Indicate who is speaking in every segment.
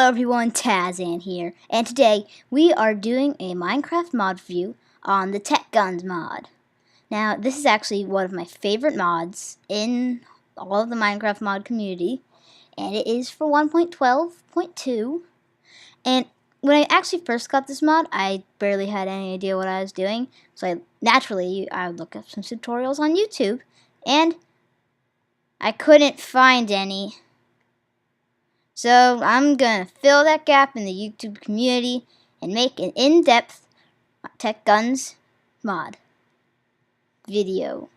Speaker 1: Hello everyone, Tazzan here, and today we are doing a Minecraft mod review on the Tech Guns mod. Now, this is actually one of my favorite mods in all of the Minecraft mod community, and it is for 1.12.2, and when I actually first got this mod, I barely had any idea what I was doing, so I would look up some tutorials on YouTube, and I couldn't find any. So I'm going to fill that gap in the YouTube community and make an in-depth Tech Guns mod video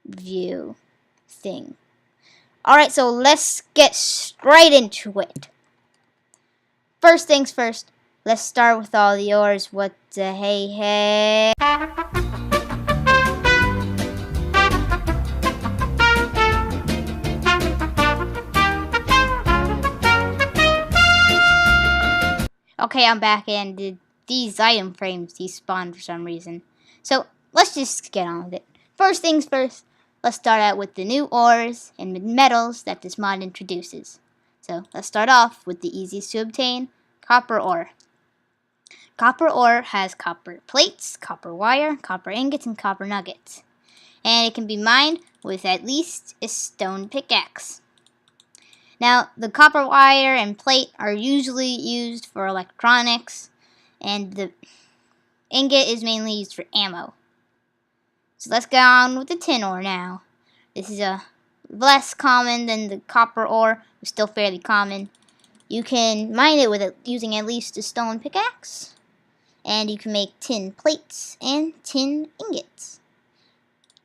Speaker 1: view thing. Alright, so let's get straight into it. First things first, let's start with all the ores. What the hey. Okay, I'm back, and these item frames despawned for some reason. So, let's just get on with it. First things first, let's start out with the new ores and metals that this mod introduces. So, let's start off with the easiest to obtain, copper ore. Copper ore has copper plates, copper wire, copper ingots, and copper nuggets. And it can be mined with at least a stone pickaxe. Now, the copper wire and plate are usually used for electronics, and the ingot is mainly used for ammo. So let's go on with the tin ore now. This is less common than the copper ore, but still fairly common. You can mine it with using at least a stone pickaxe, and you can make tin plates and tin ingots.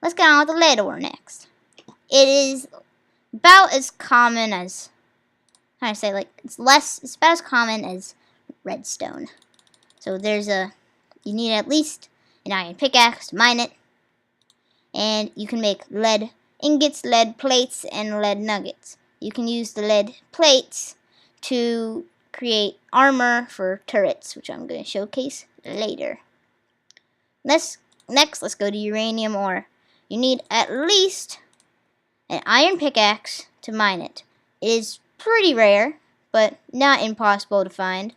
Speaker 1: Let's get on with the lead ore next. It is about as common as, it's about as common as redstone. So you need at least an iron pickaxe to mine it. And you can make lead ingots, lead plates, and lead nuggets. You can use the lead plates to create armor for turrets, which I'm going to showcase later. Next, let's go to uranium ore. You need at least an iron pickaxe to mine it. It is pretty rare, but not impossible to find.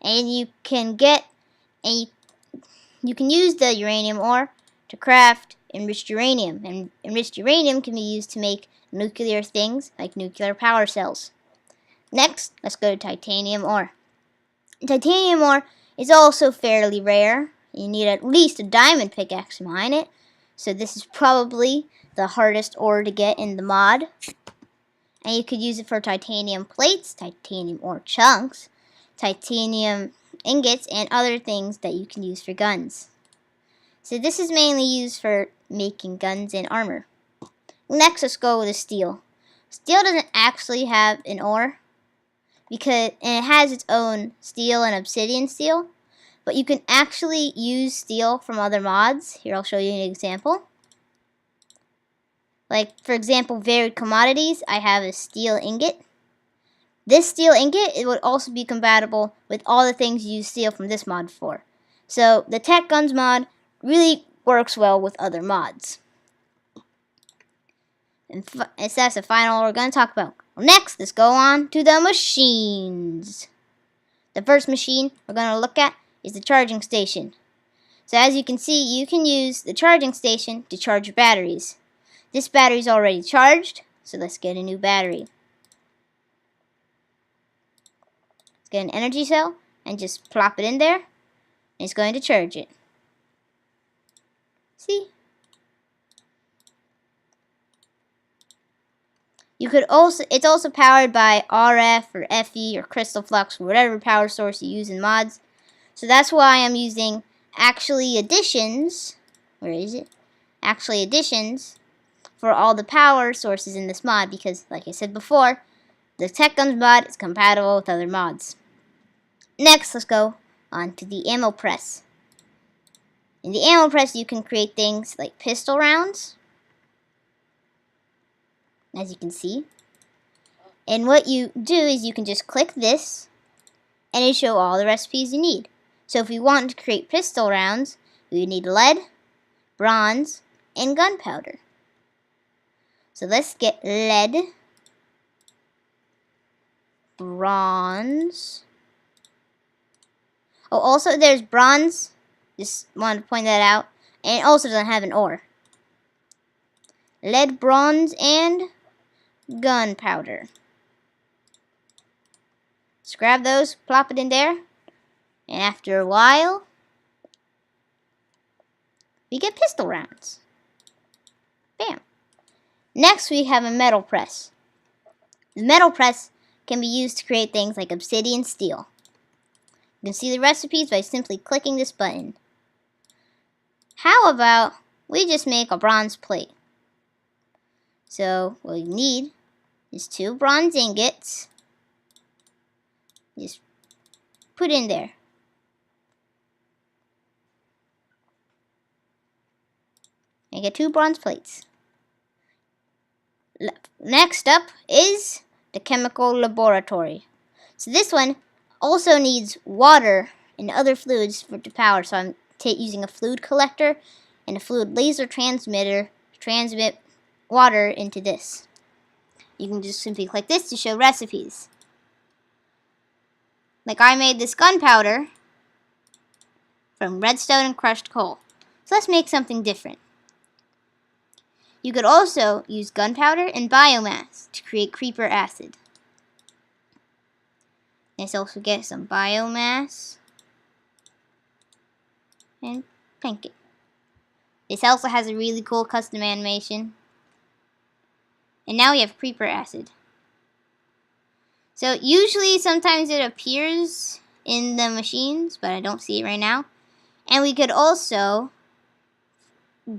Speaker 1: And you can use the uranium ore to craft enriched uranium. And enriched uranium can be used to make nuclear things like nuclear power cells. Next, let's go to titanium ore. Titanium ore is also fairly rare. You need at least a diamond pickaxe to mine it. So this is probably the hardest ore to get in the mod. And you could use it for titanium plates, titanium ore chunks, titanium ingots, and other things that you can use for guns. So this is mainly used for making guns and armor. Next, let's go with the steel. Steel doesn't actually have an ore, and it has its own steel and obsidian steel. But you can actually use steel from other mods. Here, I'll show you an example. Like, for example, varied commodities, I have a steel ingot. This steel ingot, it would also be compatible with all the things you use steel from this mod for. So, the Tech Guns mod really works well with other mods. And that's the final we're going to talk about. Well, next, let's go on to the machines. The first machine we're going to look at is the charging station. So as you can see, you can use the charging station to charge your batteries. This battery is already charged, so let's get a new battery. Let's get an energy cell and just plop it in there, and it's going to charge it. See? It's also powered by RF or FE or crystal flux or whatever power source you use in mods. So that's why I'm using Actually Additions. Where is it? Actually Additions for all the power sources in this mod, because, like I said before, the Tech Guns mod is compatible with other mods. Next, let's go on to the ammo press. In the ammo press, you can create things like pistol rounds, as you can see. And what you do is you can just click this, and it'll show all the recipes you need. So if we want to create pistol rounds, we need lead, bronze, and gunpowder. So let's get lead, bronze. Oh, also there's bronze. Just wanted to point that out. And it also doesn't have an ore. Lead, bronze, and gunpowder. Just grab those, plop it in there. And after a while, we get pistol rounds. Bam. Next, we have a metal press. The metal press can be used to create things like obsidian steel. You can see the recipes by simply clicking this button. How about we just make a bronze plate? So what we need is 2 bronze ingots. Just put in there. And get 2 bronze plates. Next up is the chemical laboratory. So this one also needs water and other fluids for to power. So I'm using a fluid collector and a fluid laser transmitter to transmit water into this. You can just simply click this to show recipes. Like I made this gunpowder from redstone and crushed coal. So let's make something different. You could also use gunpowder and biomass to create creeper acid. Let's also get some biomass and paint it. This also has a really cool custom animation. And now we have creeper acid. So usually sometimes it appears in the machines, but I don't see it right now. And we could also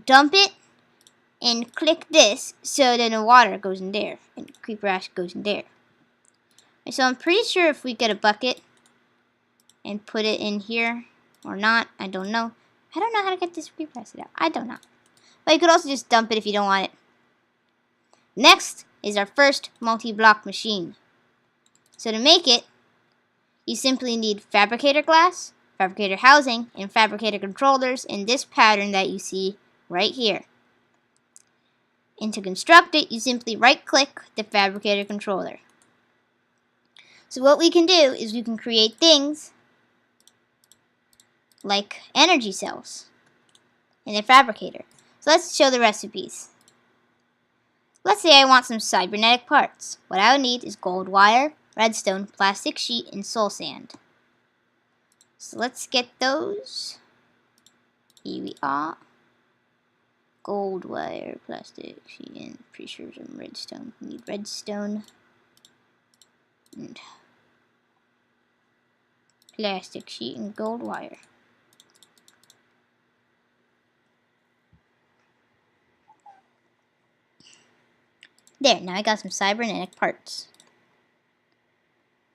Speaker 1: dump it and click this so then the water goes in there and creeper acid goes in there. So I'm pretty sure if we get a bucket and put it in here or not, I don't know. I don't know how to get this creeper acid out. I don't know. But you could also just dump it if you don't want it. Next is our first multi-block machine. So to make it, you simply need fabricator glass, fabricator housing, and fabricator controllers in this pattern that you see right here. And to construct it, you simply right-click the fabricator controller. So what we can do is we can create things like energy cells in a fabricator. So let's show the recipes. Let's say I want some cybernetic parts. What I would need is gold wire, redstone, plastic sheet, and soul sand. So let's get those. Here we are. Gold wire, plastic sheet, and pretty sure some redstone. We need redstone and plastic sheet and gold wire. There, now I got some cybernetic parts.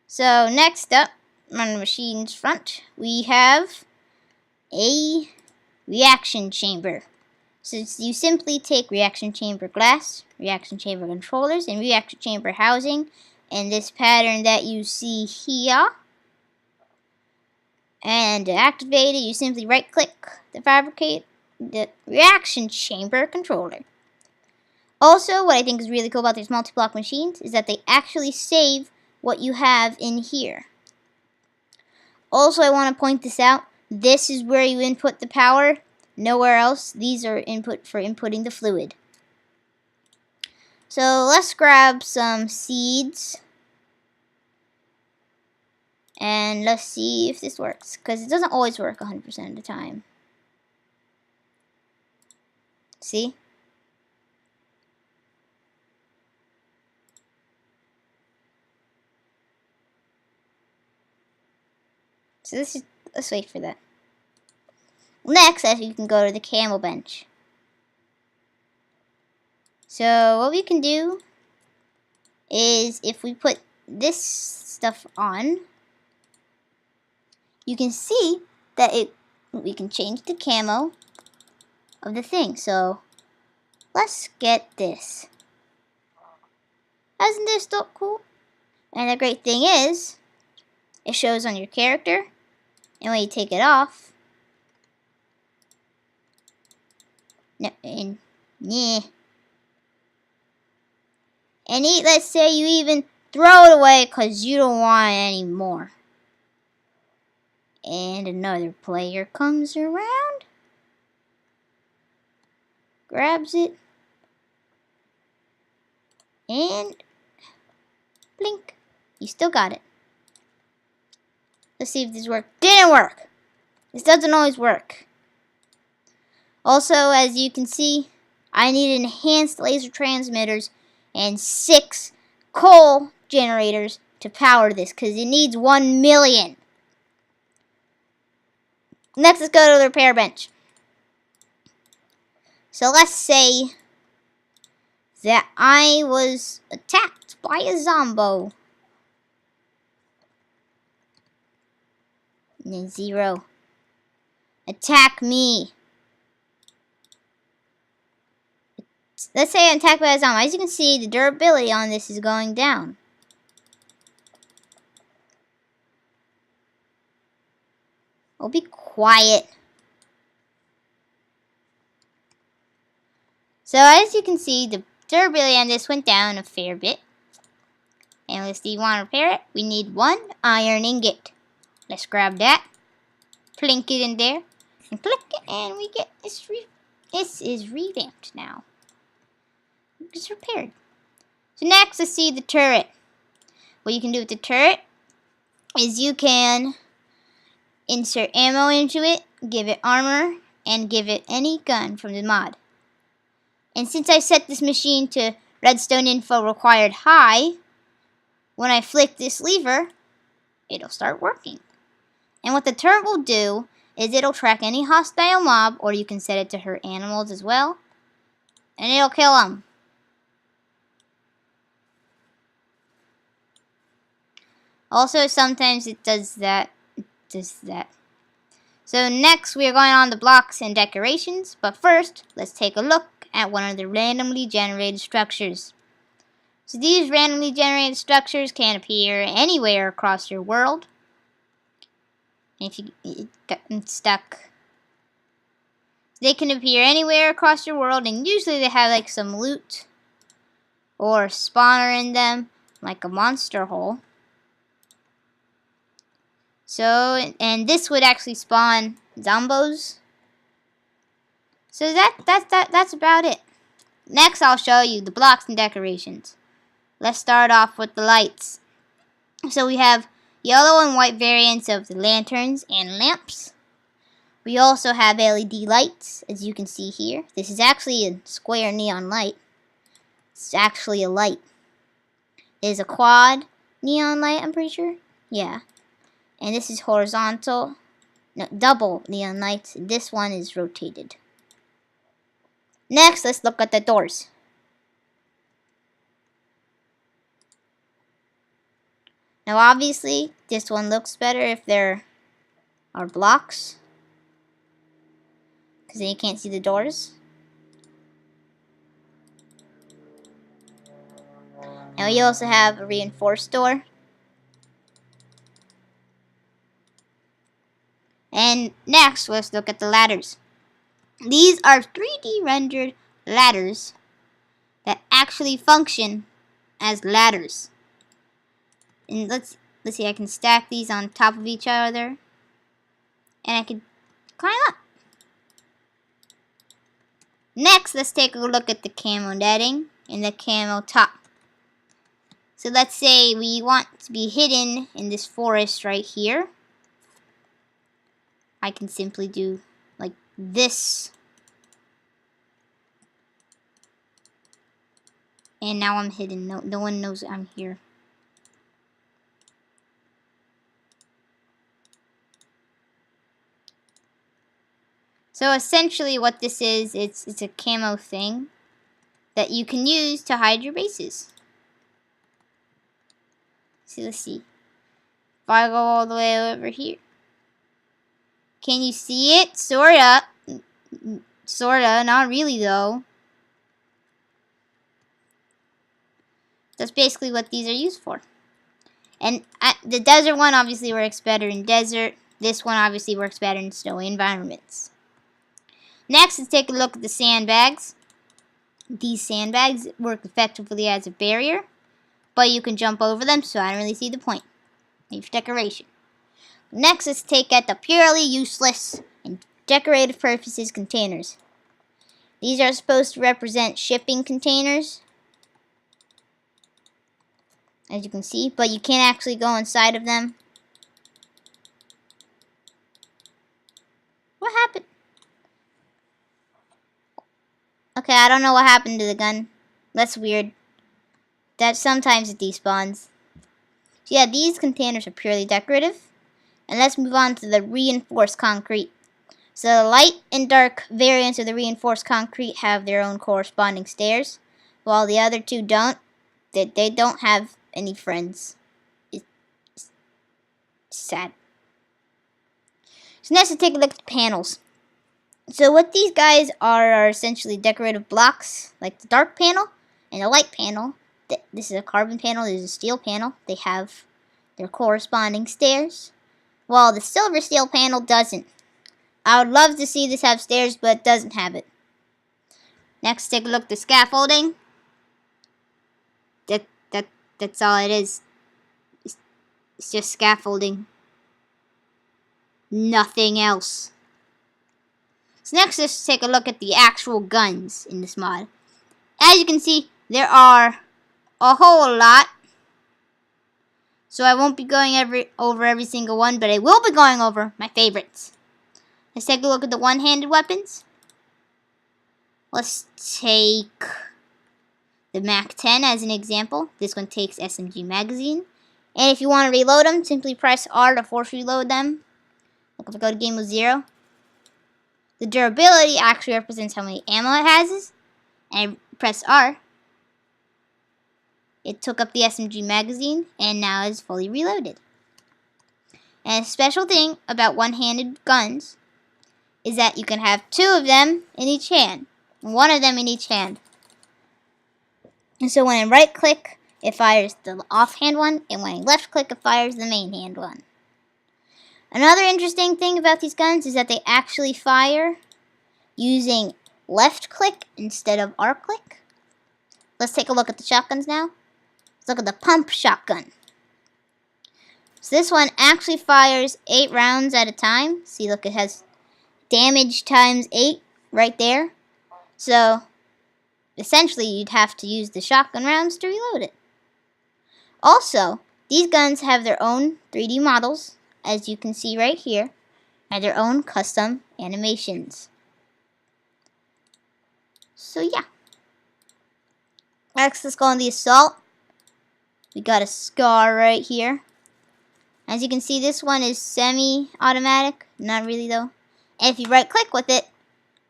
Speaker 1: So next up on the machine's front, we have a reaction chamber. So you simply take reaction chamber glass, reaction chamber controllers, and reaction chamber housing in this pattern that you see here. And to activate it, you simply right-click the reaction chamber controller. Also, what I think is really cool about these multi-block machines is that they actually save what you have in here. Also, I want to point this out. This is where you input the power. Nowhere else. These are input for inputting the fluid. So let's grab some seeds. And let's see if this works. Because it doesn't always work 100% of the time. See? So let's wait for that. Next, you can go to the Camel bench. So what we can do is if we put this stuff on, you can see that we can change the camo of the thing. So let's get this. Isn't this so cool? And the great thing is, it shows on your character, and when you take it off, let's say you even throw it away because you don't want it anymore. And another player comes around, grabs it, and blink. You still got it. Let's see if this works. Didn't work. This doesn't always work. Also, as you can see, I need enhanced laser transmitters and 6 coal generators to power this because it needs 1 million. Next, let's go to the repair bench. So let's say that I was attacked by a zombo. And then 0. Attack me. Let's say I'm attacked by a zombie. As you can see, the durability on this is going down. Oh, be quiet. So as you can see, the durability on this went down a fair bit. And let's see, you want to repair it? We need 1 iron ingot. Let's grab that, plink it in there, and click it, and we get this. This is revamped now. It's repaired. So next, let's see the turret. What you can do with the turret is you can insert ammo into it, give it armor, and give it any gun from the mod. And since I set this machine to redstone info required high, when I flick this lever, it'll start working. And what the turret will do is it'll track any hostile mob, or you can set it to hurt animals as well, and it'll kill them. Also, sometimes it does that. So next, we are going on to blocks and decorations. But first, let's take a look at one of the randomly generated structures. So these randomly generated structures can appear anywhere across your world. And if you get stuck, they can appear anywhere across your world, and usually they have like some loot or spawner in them, like a monster hole. So, and this would actually spawn zombos. So that's about it. Next, I'll show you the blocks and decorations. Let's start off with the lights. So we have yellow and white variants of the lanterns and lamps. We also have LED lights, as you can see here. This is actually a square neon light. It's actually a light. It is a quad neon light, I'm pretty sure. Yeah. And this is horizontal. No, double neon lights. This one is rotated. Next, let's look at the doors. Now obviously, this one looks better if there are blocks, because then you can't see the doors. Now we also have a reinforced door. And next, let's look at the ladders. These are 3D rendered ladders that actually function as ladders. And let's see, I can stack these on top of each other, and I can climb up. Next, let's take a look at the camo netting and the camo top. So let's say we want to be hidden in this forest right here. I can simply do like this. And now I'm hidden. No one knows I'm here. So essentially what this is, it's a camo thing that you can use to hide your bases. So let's see. If I go all the way over here. Can you see it? Sorta. Sorta, not really though. That's basically what these are used for. And the desert one obviously works better in desert. This one obviously works better in snowy environments. Next, let's take a look at the sandbags. These sandbags work effectively as a barrier, but you can jump over them, so I don't really see the point. Maybe for decoration. Next, let's take at the purely useless and decorative purposes containers. These are supposed to represent shipping containers, as you can see, but you can't actually go inside of them. What happened? Okay, I don't know what happened to the gun. That's weird. That sometimes it despawns. So yeah, these containers are purely decorative. And let's move on to the reinforced concrete. So the light and dark variants of the reinforced concrete have their own corresponding stairs, while the other two don't. They don't have any friends. It's sad. So next, let's take a look at the panels. So what these guys are essentially decorative blocks, like the dark panel and the light panel. This is a carbon panel, this is a steel panel. They have their corresponding stairs, while the silver steel panel doesn't. I would love to see this have stairs, but it doesn't have it. Next, take a look at the scaffolding. That's all it is. It's just scaffolding. Nothing else. So next, let's take a look at the actual guns in this mod. As you can see, there are a whole lot. So I won't be going over every single one, but I will be going over my favorites. Let's take a look at the one-handed weapons. Let's take the MAC-10 as an example. This one takes SMG magazine. And if you want to reload them, simply press R to force reload them. Like if I go to game with 0. The durability actually represents how many ammo it has. And I press R. It took up the SMG magazine and now is fully reloaded. And a special thing about one-handed guns is that you can have 2 of them in each hand. 1 of them in each hand. And so when I right click, it fires the offhand one, and when I left click, it fires the main hand one. Another interesting thing about these guns is that they actually fire using left click instead of R click. Let's take a look at the shotguns now. Let's look at the pump shotgun. So this one actually fires 8 rounds at a time. See, look, it has damage times 8 right there. So essentially, you'd have to use the shotgun rounds to reload it. Also, these guns have their own 3D models, as you can see right here, and their own custom animations. So yeah. Next, let's go on the assault. We got a SCAR right here. As you can see, this one is semi-automatic. Not really though. And if you right click with it,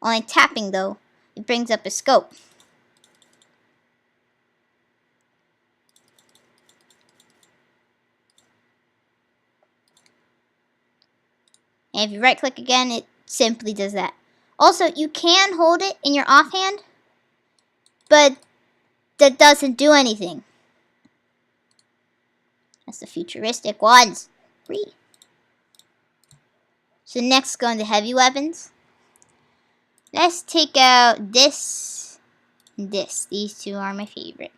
Speaker 1: only tapping though, it brings up a scope. And if you right click again, it simply does that. Also, you can hold it in your offhand, but that doesn't do anything. That's the futuristic ones. Free. So next, go into heavy weapons. Let's take out this and this. These two are my favorite.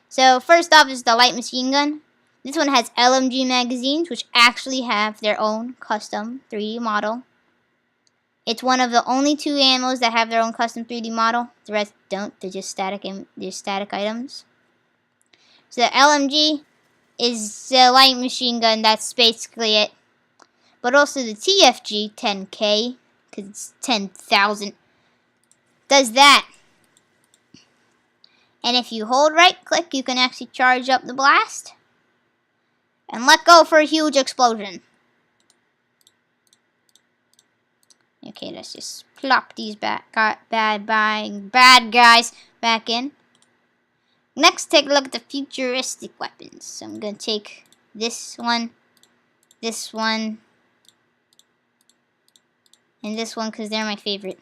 Speaker 1: So first off is the light machine gun. This one has LMG magazines, which actually have their own custom 3D model. It's one of the only 2 ammos that have their own custom 3D model. The rest don't. They're just static items. So the LMG is the light machine gun. That's basically it. But also the TFG 10K, because it's 10,000, does that. And if you hold right click, you can actually charge up the blast and let go for a huge explosion. Okay, let's just plop these bad guys back in. Next, take a look at the futuristic weapons. So I'm going to take this one, and this one because they're my favorite.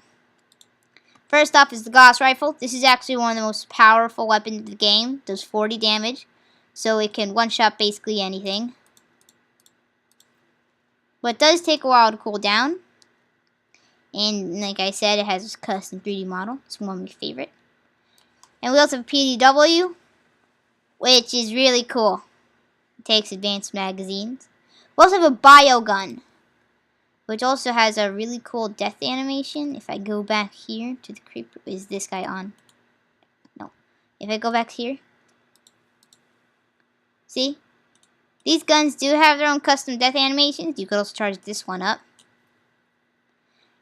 Speaker 1: First off is the Gauss Rifle. This is actually one of the most powerful weapons in the game. It does 40 damage, so it can one-shot basically anything. But it does take a while to cool down. And like I said, it has a custom 3D model. It's one of my favorite. And we also have PDW, which is really cool. It takes advanced magazines. We also have a bio gun, which also has a really cool death animation. If I go back here to the creeper, is this guy on? No. If I go back here, see? These guns do have their own custom death animations. You could also charge this one up.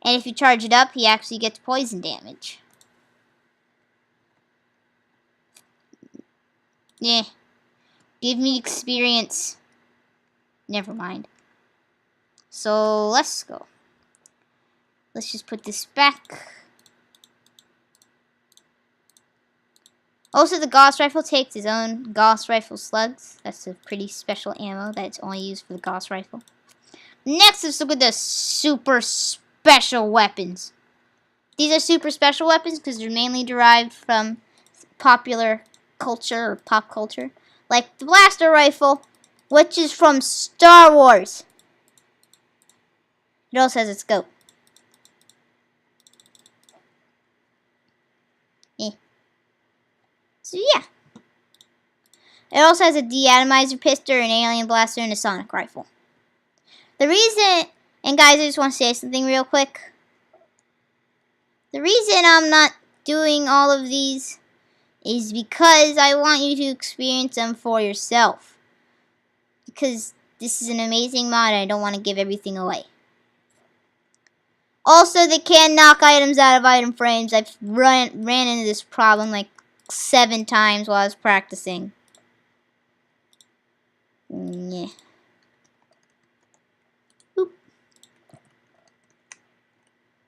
Speaker 1: And if you charge it up, he actually gets poison damage. Yeah. Give me experience. Never mind. So, let's go. Let's just put this back. Also, the Gauss Rifle takes its own Gauss Rifle slugs. That's a pretty special ammo that's only used for the Gauss Rifle. Next, let's look at the super special weapons. These are super special weapons because they're mainly derived from popular culture or pop culture. Like the Blaster Rifle, which is from Star Wars. It also has a scope. So yeah. It also has a deatomizer pistol, an alien blaster, and a sonic rifle. The reason, and guys, I just want to say something real quick. The reason I'm not doing all of these is because I want you to experience them for yourself. Because this is an amazing mod and I don't want to give everything away. Also, they can knock items out of item frames. I've ran into this problem like 7 times while I was practicing. Yeah. Oop.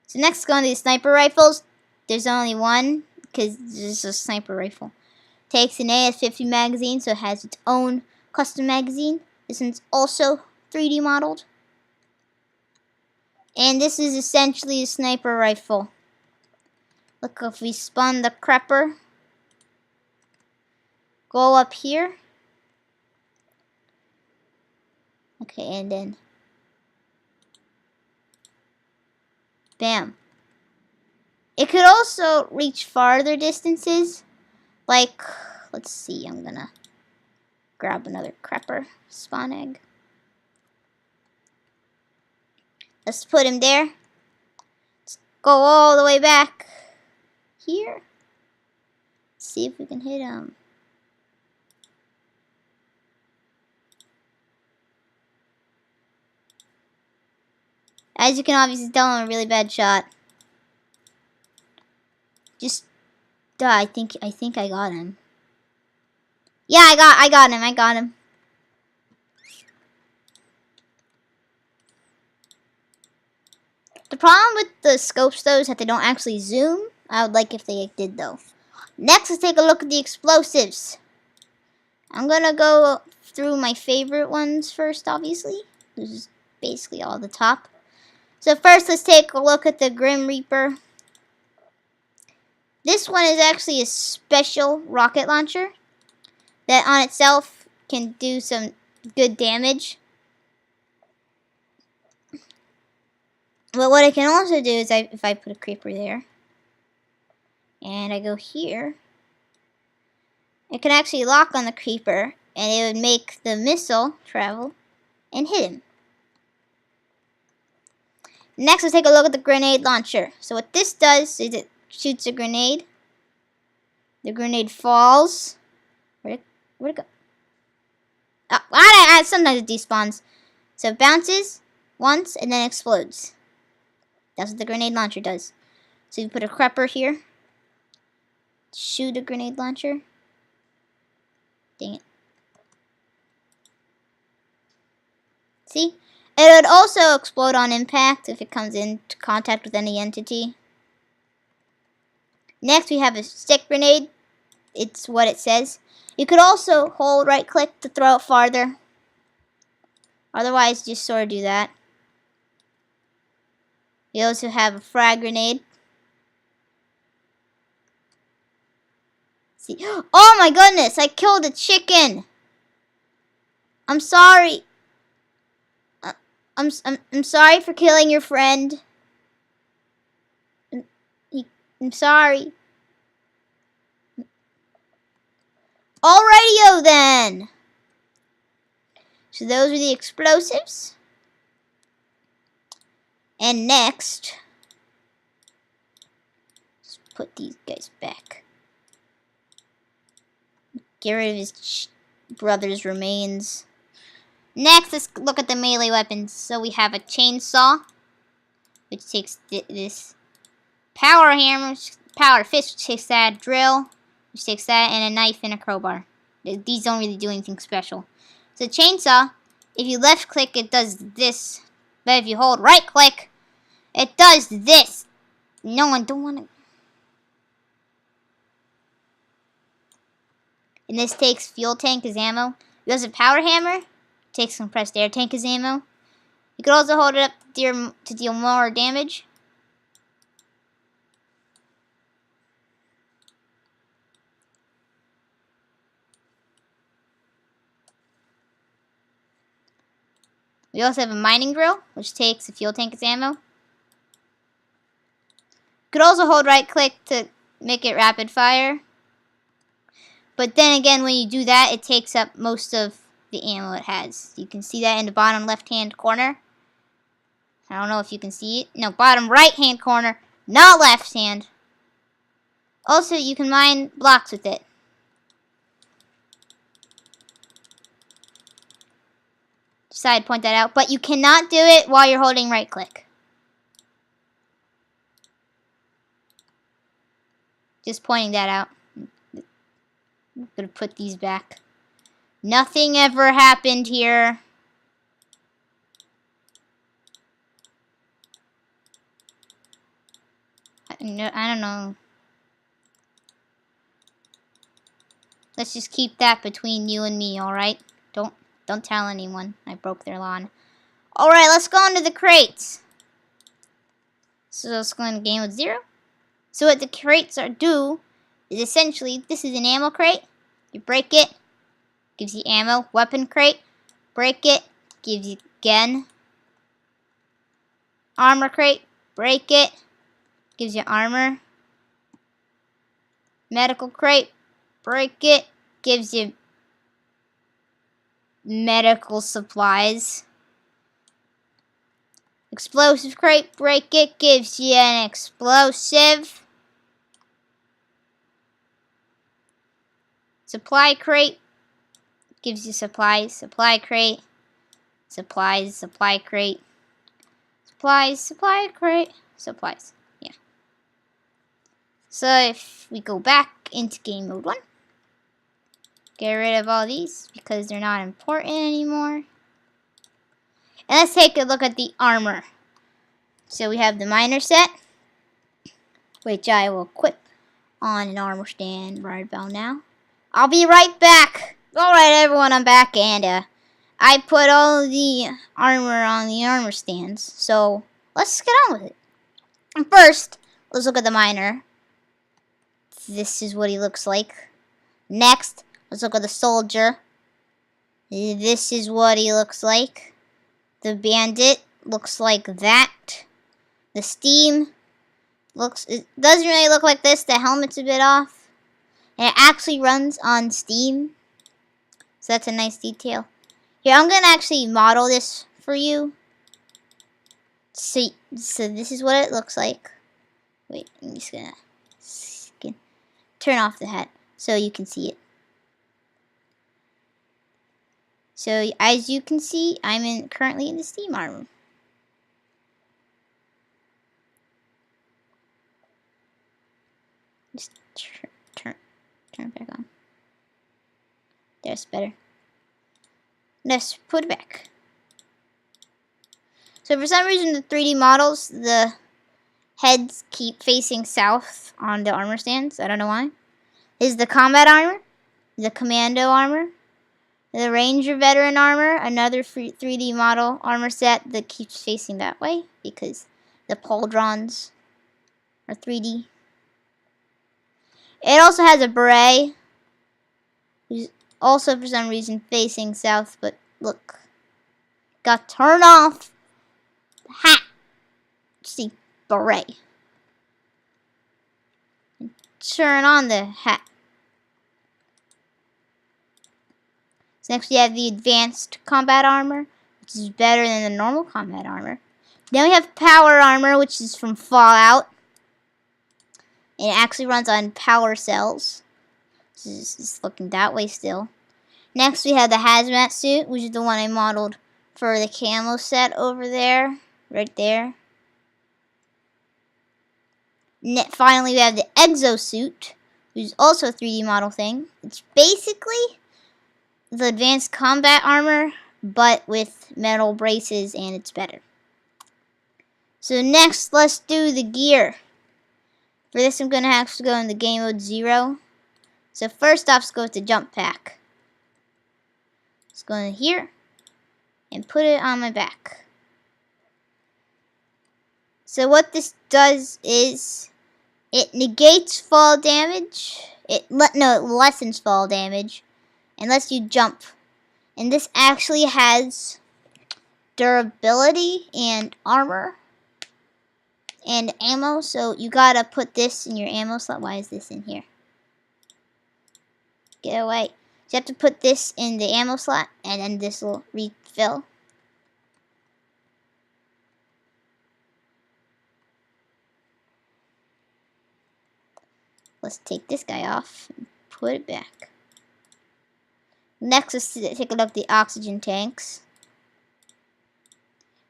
Speaker 1: So next, going to the sniper rifles. There's only one because this is a sniper rifle. Takes an AS-50 magazine, so it has its own custom magazine. This one's also 3D modeled. And this is essentially a sniper rifle. Look, if we spawn the crepper, go up here. Okay, and then bam. It could also reach farther distances. Like, let's see, I'm gonna grab another crepper spawn egg. Let's put him there. Let's go all the way back here. Let's see if we can hit him. As you can obviously tell, I'm a really bad shot. Just, I think I got him. Yeah, I got him. The problem with the scopes, though, is that they don't actually zoom. I would like if they did, though. Next, let's take a look at the explosives. I'm gonna go through my favorite ones first, obviously. This is basically all the top. So first, let's take a look at the Grim Reaper. This one is actually a special rocket launcher that on itself can do some good damage. But what I can also do is if I put a creeper there and I go here, it can actually lock on the creeper and it would make the missile travel and hit him. Next, let's take a look at the grenade launcher. So what this does is it shoots a grenade. The grenade falls. Where'd it go? Oh, sometimes it despawns. So it bounces once and then explodes. That's what the grenade launcher does. So you put a crepper here. Shoot a grenade launcher. Dang it. See? It would also explode on impact if it comes into contact with any entity. Next, we have a stick grenade. It's what it says. You could also hold right click to throw it farther. Otherwise, just sort of do that. We also have a frag grenade. See? Oh my goodness, I killed a chicken. I'm sorry. I'm sorry for killing your friend. I'm sorry. Alrighty-o then. So those are the explosives. And next, let's put these guys back. Get rid of his brother's remains. Next, let's look at the melee weapons. So we have a chainsaw, which takes this. Power hammer, power fist, which takes that. Drill, which takes that. And a knife and a crowbar. These don't really do anything special. So chainsaw, if you left click, it does this. But if you hold right click, it does this. No, I don't want to. And this takes fuel tank as ammo. It goes a power hammer. Takes compressed air tank as ammo. You could also hold it up to deal more damage. We also have a mining drill, which takes a fuel tank as ammo. You could also hold right click to make it rapid fire. But then again, when you do that, it takes up most of the ammo it has. You can see that in the bottom left hand corner. I don't know if you can see it. No, bottom right hand corner, not left hand. Also, you can mine blocks with it. Just I'd point that out. But you cannot do it while you're holding right click. Just pointing that out. I'm gonna put these back. Nothing ever happened here. I don't know. Let's just keep that between you and me, alright? Don't tell anyone. I broke their lawn. Alright, let's go into the crates. So let's go into game with 0. So what the crates do is essentially, this is an ammo crate. You break it, gives you ammo. Weapon crate, break it, gives you again. Armor crate, break it, gives you armor. Medical crate, break it, gives you medical supplies. Explosive crate, break it, gives you an explosive. Supply crate, gives you supplies. Supply crate, supplies, supply crate, supplies, supply crate, supplies. Yeah. So if we go back into game mode 1, get rid of all these because they're not important anymore. And let's take a look at the armor. So we have the miner set, which I will equip on an armor stand right about now. I'll be right back. Alright everyone, I'm back, and I put all the armor on the armor stands. So let's get on with it. And first, let's look at the miner. This is what he looks like. Next, let's look at the soldier. This is what he looks like. The bandit looks like that. The steam it doesn't really look like this. The helmet's a bit off. And it actually runs on Steam. So that's a nice detail. Here, I'm going to actually model this for you. So this is what it looks like. Wait, I'm just going to turn off the hat so you can see it. So as you can see, I'm currently in the Steam armor. Just turn it back on. That's better. Let's put it back. So for some reason, the 3D models, the heads keep facing south on the armor stands. I don't know why. This is the combat armor, the commando armor, the ranger veteran armor, another 3D model armor set that keeps facing that way because the pauldrons are 3D. It also has a beret, who's also for some reason facing south, but look. Got to turn off the hat. See, beret. And turn on the hat. So next we have the advanced combat armor, which is better than the normal combat armor. Then we have power armor, which is from Fallout. And it actually runs on power cells. So it's looking that way still. Next we have the Hazmat Suit, which is the one I modeled for the Camo set over there. Right there. Finally we have the Exosuit, which is also a 3D model thing. It's basically the advanced combat armor, but with metal braces, and it's better. So next, let's do the gear. For this, I'm going to have to go into game mode 0. So first off, let's go with the jump pack. Let's go in here and put it on my back. So what this does is it negates fall damage. It lessens fall damage and lets you jump. And this actually has durability and armor and ammo, so you gotta put this in your ammo slot. Why is this in here? Get away. So you have to put this in the ammo slot, and then this will refill. Let's take this guy off and put it back. Next, let's take a look at the oxygen tanks.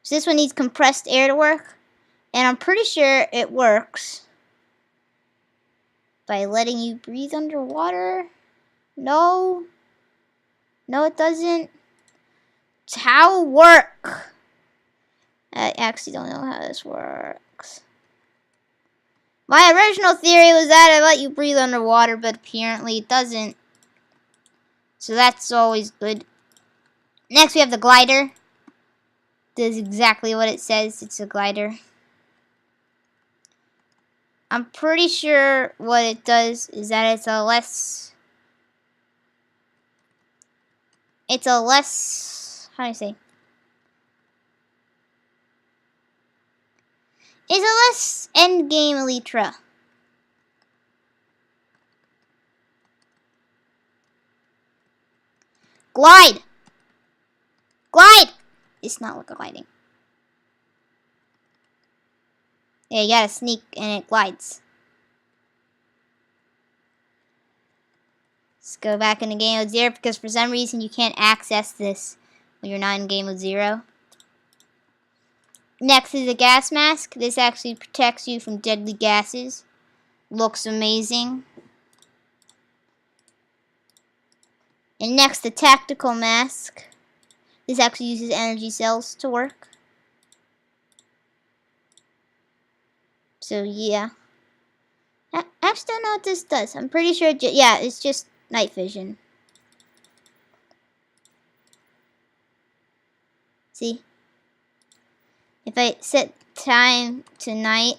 Speaker 1: So this one needs compressed air to work. And I'm pretty sure it works by letting you breathe underwater. No. No, it doesn't. It's how it works. I actually don't know how this works. My original theory was that I let you breathe underwater, but apparently it doesn't. So that's always good. Next we have the glider. Does exactly what it says. It's a glider. I'm pretty sure what it does is that it's a less, how do I say? It's a less endgame Elytra. Glide! Glide! It's not like a gliding. Yeah, you gotta sneak and it glides. Let's go back into game mode 0 because for some reason you can't access this when you're not in game mode 0. Next is a gas mask. This actually protects you from deadly gases. Looks amazing. And next, the tactical mask. This actually uses energy cells to work. So yeah. I actually don't know what this does. I'm pretty sure, yeah, it's just night vision. See? If I set time to night.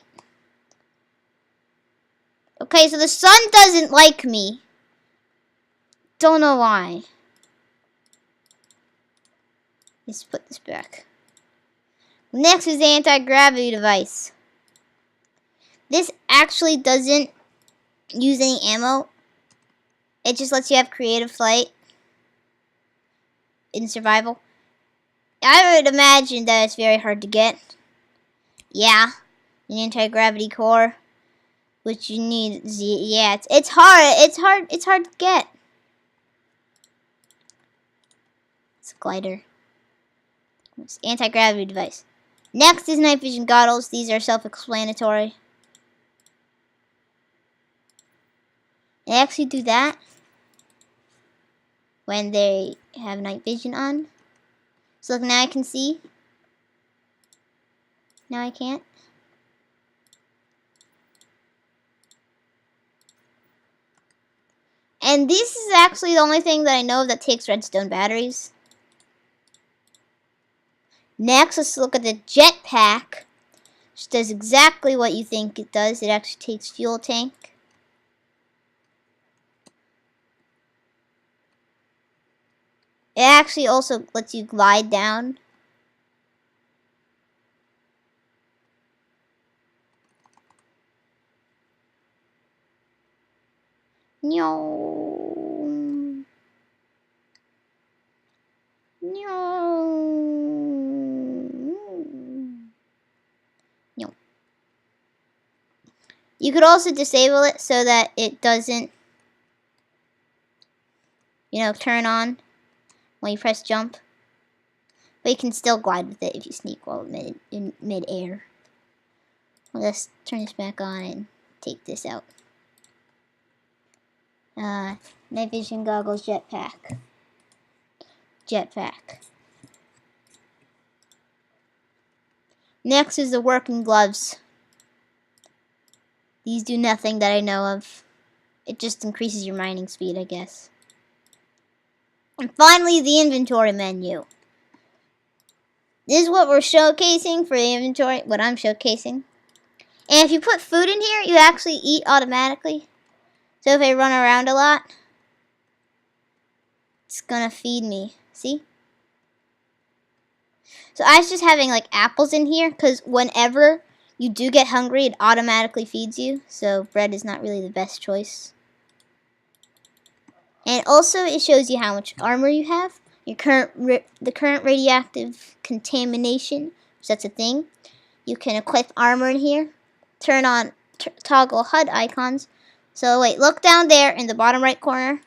Speaker 1: Okay, so the sun doesn't like me. Don't know why. Let's put this back. Next is the anti-gravity device. This actually doesn't use any ammo. It just lets you have creative flight in survival. I would imagine that it's very hard to get. Yeah, an anti-gravity core, which you need. Yeah, it's hard. It's hard to get. It's a glider. It's anti-gravity device. Next is night vision goggles. These are self-explanatory. They actually do that when they have night vision on. So look, now I can see. Now I can't. And this is actually the only thing that I know that takes redstone batteries. Next, let's look at the Jetpack, which does exactly what you think it does. It actually takes fuel tank. It actually also lets you glide down. No. No. You could also disable it so that it doesn't, turn on when you press jump. But you can still glide with it if you sneak while in mid-air. Let's turn this back on and take this out. Night vision goggles, jetpack. Jetpack. Next is the working gloves. These do nothing that I know of. It just increases your mining speed, I guess. And finally, the inventory menu. This is what we're showcasing for the inventory, what I'm showcasing. And if you put food in here, you actually eat automatically. So if I run around a lot, it's gonna feed me. See? So I was just having like apples in here, because whenever you do get hungry, it automatically feeds you. So bread is not really the best choice. And also it shows you how much armor you have, the current radioactive contamination, so that's a thing. You can equip armor in here. Turn on toggle HUD icons. So wait, look down there in the bottom right corner.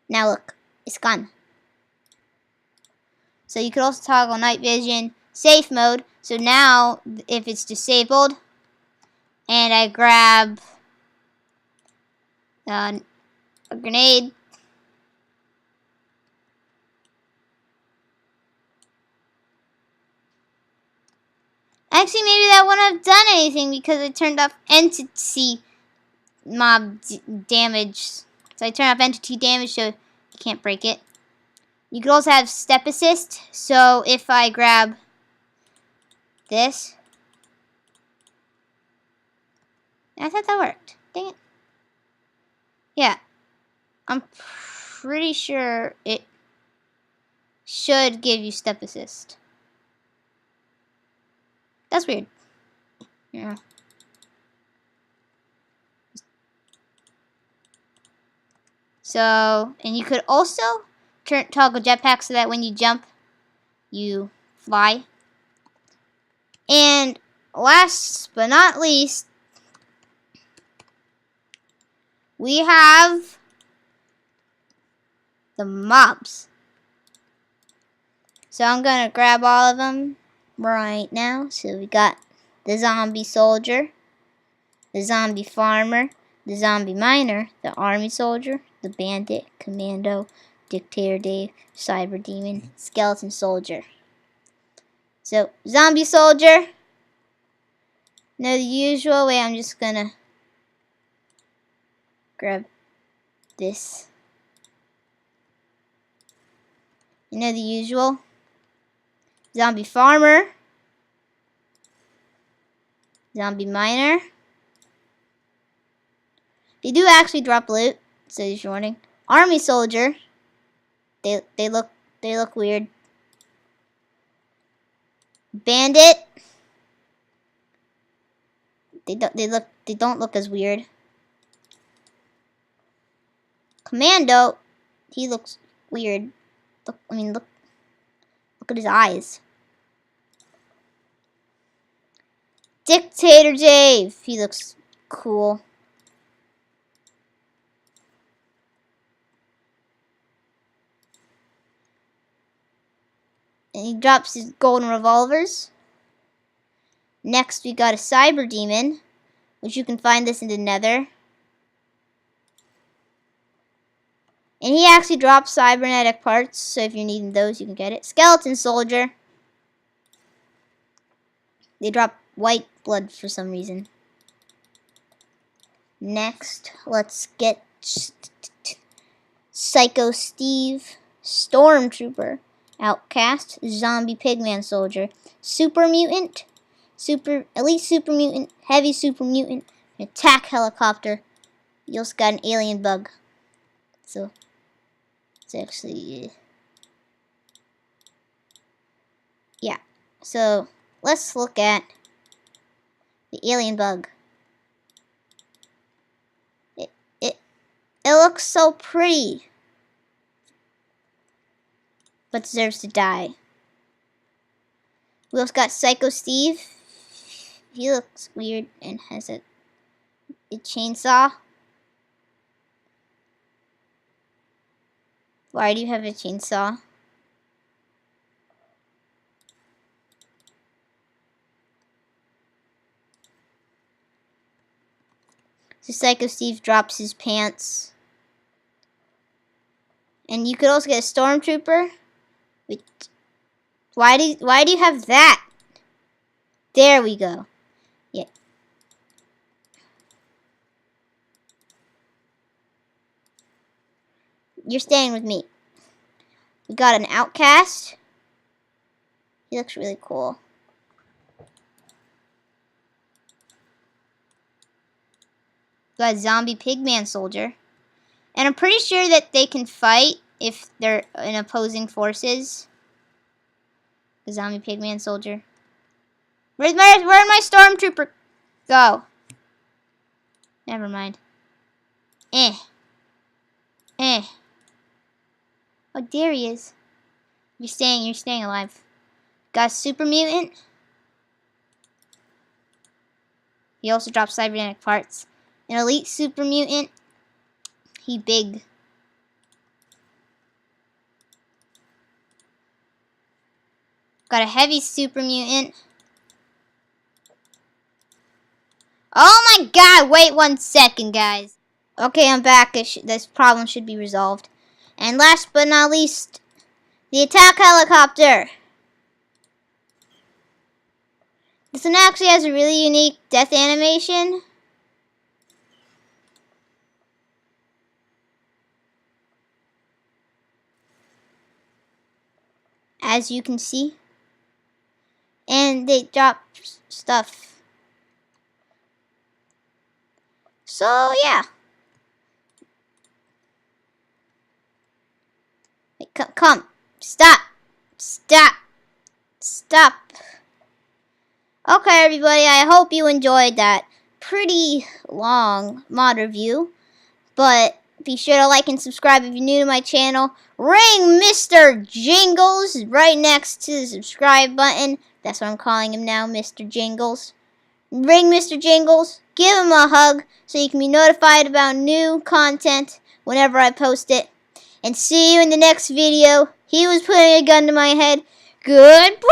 Speaker 1: Now look, it's gone. So you could also toggle night vision, safe mode. So now if it's disabled and I grab a grenade, actually maybe that wouldn't have done anything because I turned off entity mob damage. So I turned off entity damage so you can't break it. You could also have step assist. So if I grab this, I thought that worked. Dang it. Yeah. I'm pretty sure it should give you step assist. That's weird. Yeah. So, and you could also toggle jetpack so that when you jump, you fly. And last but not least, we have the mobs. So I'm gonna grab all of them right now. So we got the zombie soldier, the zombie farmer, the zombie miner, the army soldier, the bandit, commando, dictator Dave, cyber demon, skeleton soldier. So zombie soldier. The usual way, I'm just gonna grab this. The usual. Zombie farmer. Zombie miner. They do actually drop loot, so just warning. Army soldier. They look weird. Bandit. They don't look as weird. Commando. He looks weird. Look at his eyes. Dictator Dave. He looks cool. And he drops his golden revolvers. Next, we got a cyber demon, which you can find this in the nether. And he actually drops cybernetic parts, so if you're needing those, you can get it. Skeleton soldier. They drop white blood for some reason. Next, let's get Psycho Steve, Stormtrooper, Outcast, Zombie Pigman Soldier, Super Mutant, Elite Super Mutant, Heavy Super Mutant, Attack Helicopter. You also got an alien bug. So, it's actually, yeah. So, let's look at the alien bug. It looks so pretty. but deserves to die. We also got Psycho Steve. He looks weird and has a chainsaw. Why do you have a chainsaw? So Psycho Steve drops his pants. And you could also get a Stormtrooper. Why do you have that? There we go. Yeah. You're staying with me. We got an Outcast. He looks really cool. We got a zombie pigman soldier. And I'm pretty sure that they can fight if they're in opposing forces. The zombie pigman soldier. Where'd my Stormtrooper go? Never mind. Oh, there he is. You're staying alive. Got a super mutant. He also drops cybernetic parts. An elite super mutant. He big. Got a heavy super mutant. Oh my god, wait 1 second, guys. Okay, I'm back. This problem should be resolved. And last but not least, the attack helicopter. This one actually has a really unique death animation. As you can see. And they drop stuff. So, yeah. Wait, come. Stop. Okay, everybody, I hope you enjoyed that pretty long mod review. But be sure to like and subscribe if you're new to my channel. Ring Mr. Jingles right next to the subscribe button. That's what I'm calling him now, Mr. Jingles. Ring Mr. Jingles. Give him a hug so you can be notified about new content whenever I post it. And see you in the next video. He was putting a gun to my head. Goodbye!